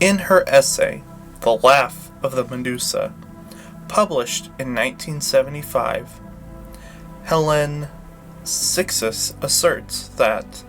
In her essay, The Laugh of the Medusa, published in 1975, Helen Sixus asserts that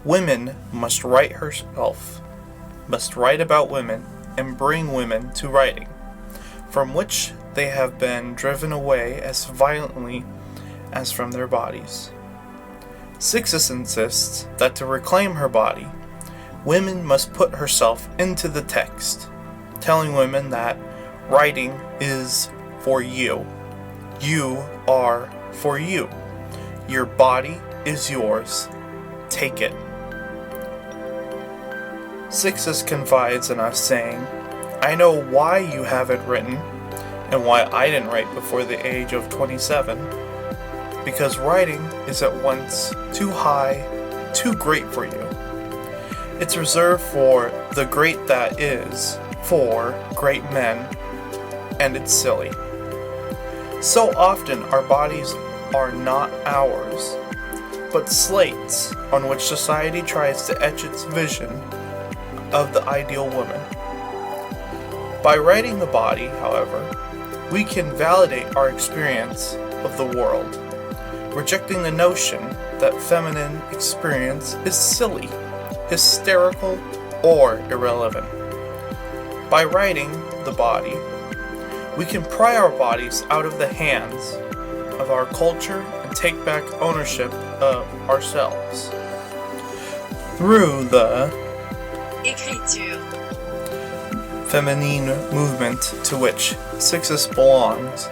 women must write about women and bring women to writing, from which they have been driven away as violently as from their bodies. Sixus insists that to reclaim her body, women must put herself into the text, telling women that writing is for you. You are for you. Your body is yours. Take it. Sixus confides in us, saying, I know why you haven't written, and why I didn't write before the age of 27, because writing is at once too high, too great for you. It's reserved for the great that is, for great men, and it's silly. So often our bodies are not ours, but slates on which society tries to etch its vision of the ideal woman. By writing the body, however, we can validate our experience of the world, rejecting the notion that feminine experience is silly, hysterical, or irrelevant. By writing the body, we can pry our bodies out of the hands of our culture and take back ownership of ourselves. Through the Écriture. feminine movement to which Sixus belongs,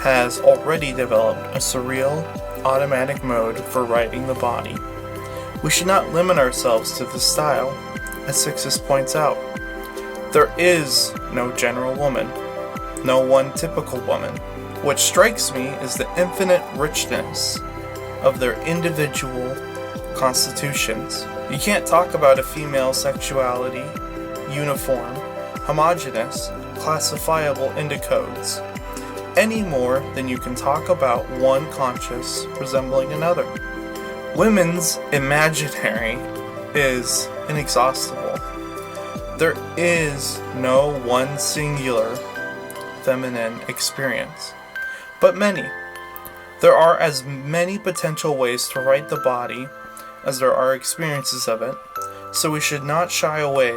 has already developed a surreal, automatic mode for writing the body. We should not limit ourselves to this style, as Sixus points out. There is no general woman, no one typical woman. What strikes me is the infinite richness of their individual constitutions. You can't talk about a female sexuality, uniform, homogeneous, classifiable into codes, any more than you can talk about one conscious resembling another. Women's imaginary is inexhaustible. There is no one singular feminine experience, but many. There are as many potential ways to write the body as there are experiences of it, so we should not shy away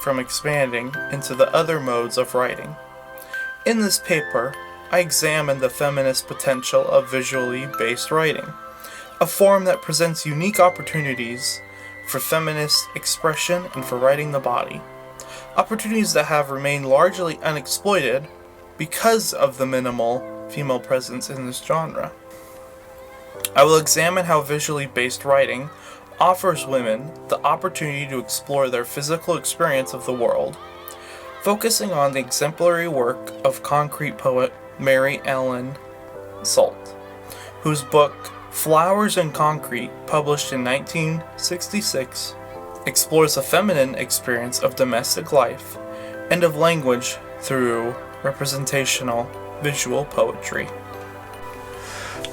from expanding into the other modes of writing. In this paper, I examine the feminist potential of visually based writing, a form that presents unique opportunities for feminist expression and for writing the body. Opportunities that have remained largely unexploited because of the minimal female presence in this genre. I will examine how visually based writing offers women the opportunity to explore their physical experience of the world, focusing on the exemplary work of concrete poet Mary Ellen Salt, whose book Flowers and Concrete, published in 1966, explores the feminine experience of domestic life and of language through representational visual poetry.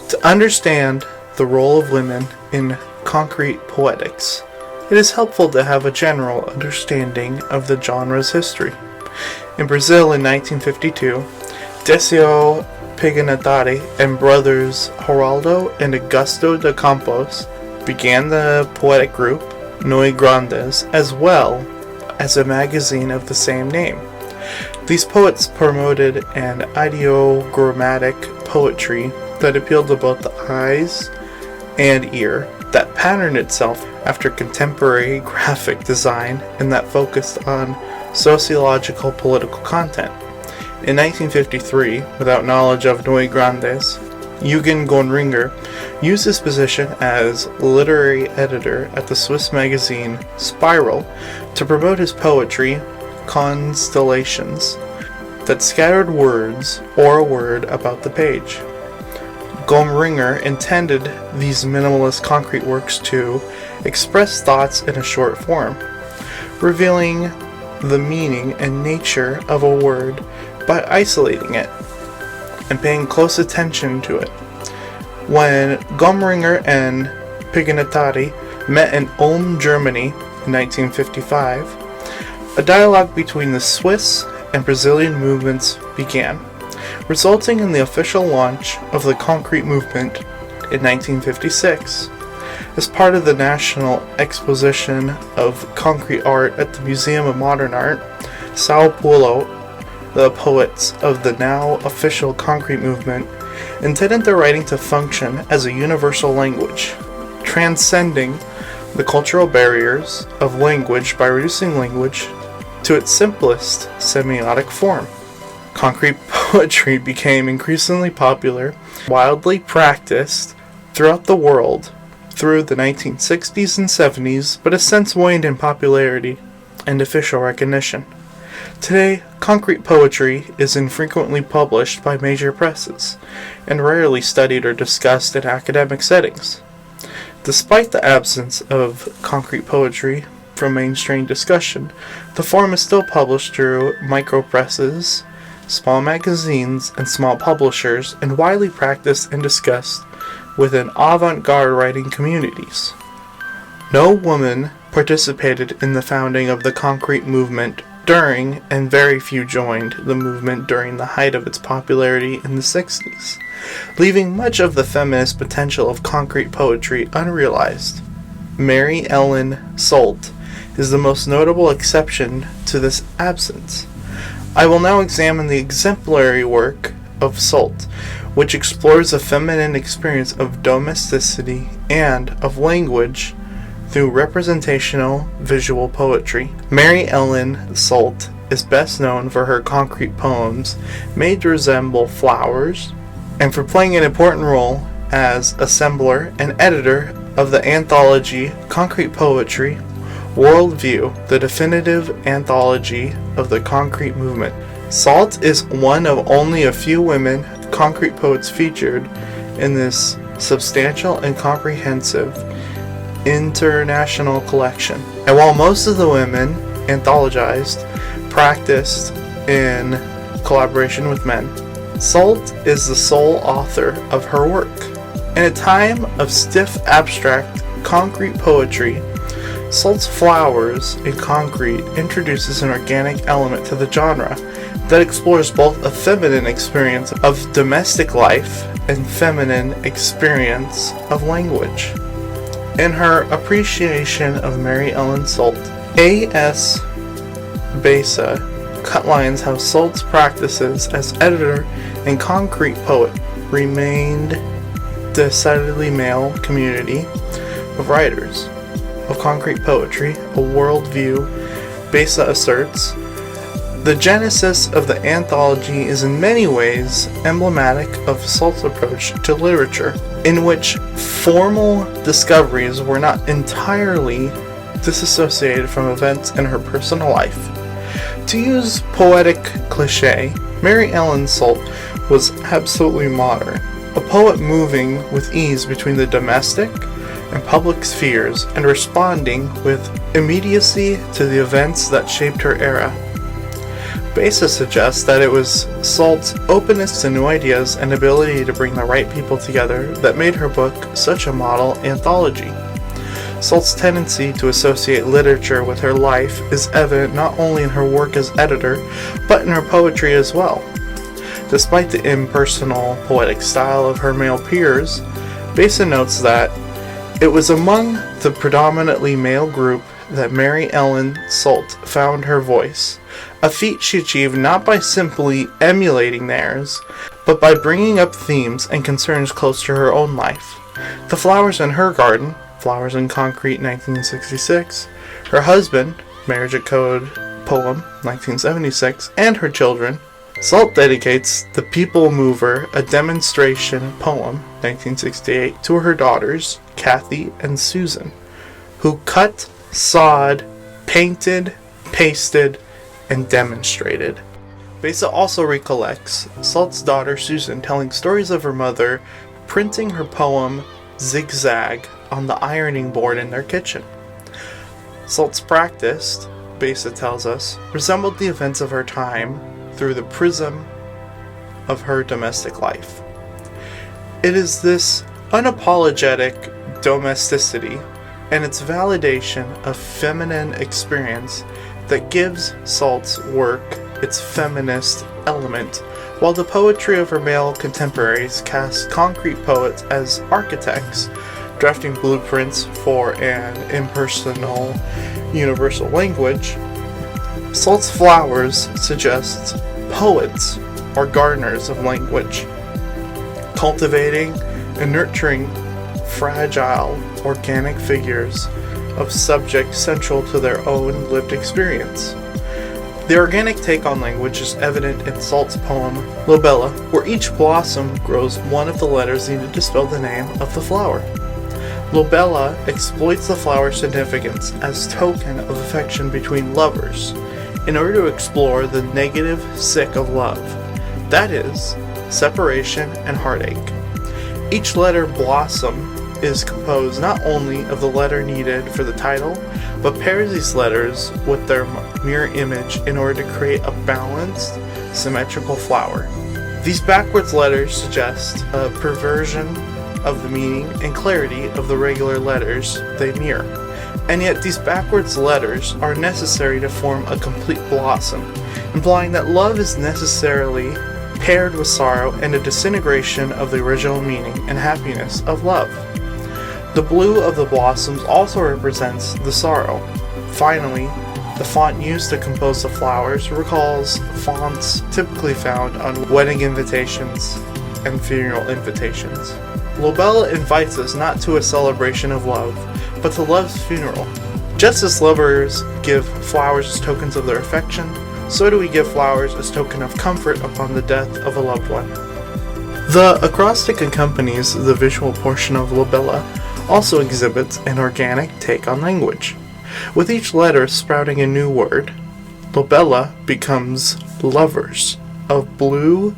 To understand the role of women in concrete poetics, it is helpful to have a general understanding of the genre's history. In Brazil in 1952, Decio Pignatari and brothers Geraldo and Augusto de Campos began the poetic group Nui Grandes, as well as a magazine of the same name. These poets promoted an ideogrammatic poetry that appealed to both the eyes and ear, that patterned itself after contemporary graphic design, and that focused on sociological political content. In 1953, without knowledge of Nui Grandes, Eugen Gonringer used his position as literary editor at the Swiss magazine Spiral to promote his poetry, Constellations, that scattered words or a word about the page. Gonringer intended these minimalist concrete works to express thoughts in a short form, revealing the meaning and nature of a word by isolating it and paying close attention to it. When Gonringer and Pignatari met in Ulm, Germany in 1955, A dialogue between the Swiss and Brazilian movements began, resulting in the official launch of the concrete movement in 1956. As part of the National Exposition of Concrete Art at the Museum of Modern Art, Sao Paulo, the poets of the now official concrete movement, intended their writing to function as a universal language, transcending the cultural barriers of language by reducing language to its simplest semiotic form. Concrete poetry became increasingly popular, widely practiced throughout the world through the 1960s and 70s, but has since waned in popularity and official recognition. Today, concrete poetry is infrequently published by major presses, and rarely studied or discussed in academic settings. Despite the absence of concrete poetry from mainstream discussion, the form is still published through micropresses, small magazines, and small publishers, and widely practiced and discussed within avant-garde writing communities. No woman participated in the founding of the concrete movement during, and very few joined the movement during the height of its popularity in the 60s, leaving much of the feminist potential of concrete poetry unrealized. Mary Ellen Soult is the most notable exception to this absence. I will now examine the exemplary work of Soult, which explores the feminine experience of domesticity and of language through representational visual poetry. Mary Ellen Soult is best known for her concrete poems made to resemble flowers, and for playing an important role as assembler and editor of the anthology Concrete Poetry Worldview, the definitive anthology of the concrete movement. Soult is one of only a few women concrete poets featured in this substantial and comprehensive international collection. And while most of the women anthologized practiced in collaboration with men, Soult is the sole author of her work. In a time of stiff abstract concrete poetry, Soult's Flowers in Concrete introduces an organic element to the genre that explores both a feminine experience of domestic life and feminine experience of language. In her appreciation of Mary Ellen Soult, A.S. Besa outlines how Soult's practices as editor and concrete poet remained decidedly male community of writers of concrete poetry, a worldview. Besa asserts, the genesis of the anthology is in many ways emblematic of Soult's approach to literature, in which formal discoveries were not entirely disassociated from events in her personal life. To use poetic cliché, Mary Ellen Soult was absolutely modern, a poet moving with ease between the domestic and public spheres and responding with immediacy to the events that shaped her era. Besa suggests that it was Soult's openness to new ideas and ability to bring the right people together that made her book such a model anthology. Soult's tendency to associate literature with her life is evident not only in her work as editor, but in her poetry as well. Despite the impersonal, poetic style of her male peers, Besa notes that it was among the predominantly male group that Mary Ellen Soult found her voice, a feat she achieved not by simply emulating theirs, but by bringing up themes and concerns close to her own life. The Flowers in Her Garden, Flowers in Concrete, 1966, her husband, Marriage at Code poem, 1976, and her children. Soult dedicates The People Mover, a demonstration poem, 1968, to her daughters, Kathy and Susan, who cut, sawed, painted, pasted, and demonstrated. Besa also recollects Soult's daughter Susan telling stories of her mother printing her poem Zigzag on the ironing board in their kitchen. Soult's practice, Besa tells us, resembled the events of her time through the prism of her domestic life. It is this unapologetic domesticity and its validation of feminine experience that gives Salt's work its feminist element, while the poetry of her male contemporaries casts concrete poets as architects, drafting blueprints for an impersonal, universal language. Salt's flowers suggest poets or gardeners of language, cultivating and nurturing fragile, organic figures of subject central to their own lived experience. The organic take on language is evident in Salt's poem Lobella, where each blossom grows one of the letters needed to spell the name of the flower. Lobella exploits the flower's significance as token of affection between lovers in order to explore the negative sick of love, that is, separation and heartache. Each letter blossom is composed not only of the letter needed for the title, but pairs these letters with their mirror image in order to create a balanced, symmetrical flower. These backwards letters suggest a perversion of the meaning and clarity of the regular letters they mirror. And yet these backwards letters are necessary to form a complete blossom, implying that love is necessarily paired with sorrow and a disintegration of the original meaning and happiness of love. The blue of the blossoms also represents the sorrow. Finally, the font used to compose the flowers recalls fonts typically found on wedding invitations and funeral invitations. Lobella invites us not to a celebration of love, but to love's funeral. Just as lovers give flowers as tokens of their affection, so do we give flowers as token of comfort upon the death of a loved one. The acrostic accompanies the visual portion of Lobella also exhibits an organic take on language. With each letter sprouting a new word, Lobella becomes lovers of blue,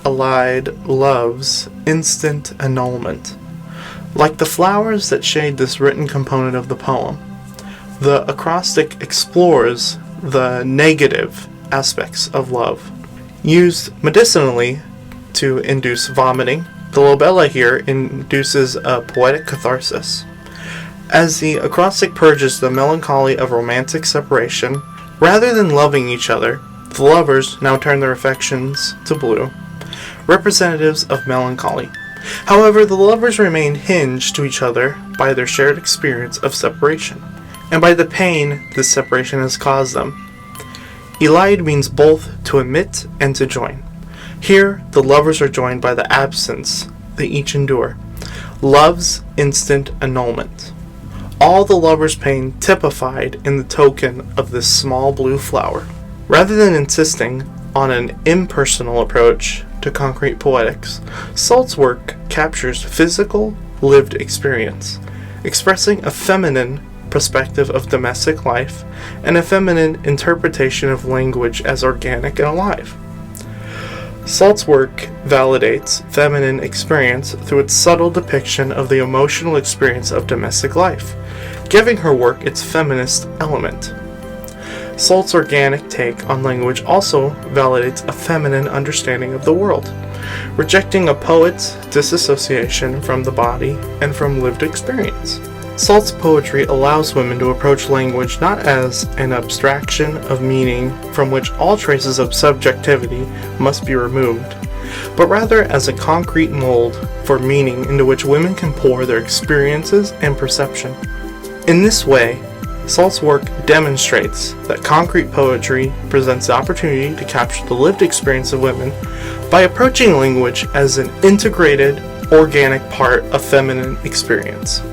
allied love's instant annulment. Like the flowers that shade this written component of the poem, the acrostic explores the negative aspects of love. Used medicinally to induce vomiting, the Lobella here induces a poetic catharsis. As the acrostic purges the melancholy of romantic separation, rather than loving each other, the lovers now turn their affections to blue, representatives of melancholy. However, the lovers remain hinged to each other by their shared experience of separation, and by the pain this separation has caused them. Elide means both to emit and to join. Here, the lovers are joined by the absence they each endure, love's instant annulment. All the lovers' pain typified in the token of this small blue flower. Rather than insisting on an impersonal approach to concrete poetics, Salt's work captures physical, lived experience, expressing a feminine perspective of domestic life and a feminine interpretation of language as organic and alive. Salt's work validates feminine experience through its subtle depiction of the emotional experience of domestic life, giving her work its feminist element. Salt's organic take on language also validates a feminine understanding of the world, rejecting a poet's disassociation from the body and from lived experience. Salt's poetry allows women to approach language not as an abstraction of meaning from which all traces of subjectivity must be removed, but rather as a concrete mold for meaning into which women can pour their experiences and perception. In this way, Salt's work demonstrates that concrete poetry presents the opportunity to capture the lived experience of women by approaching language as an integrated, organic part of feminine experience.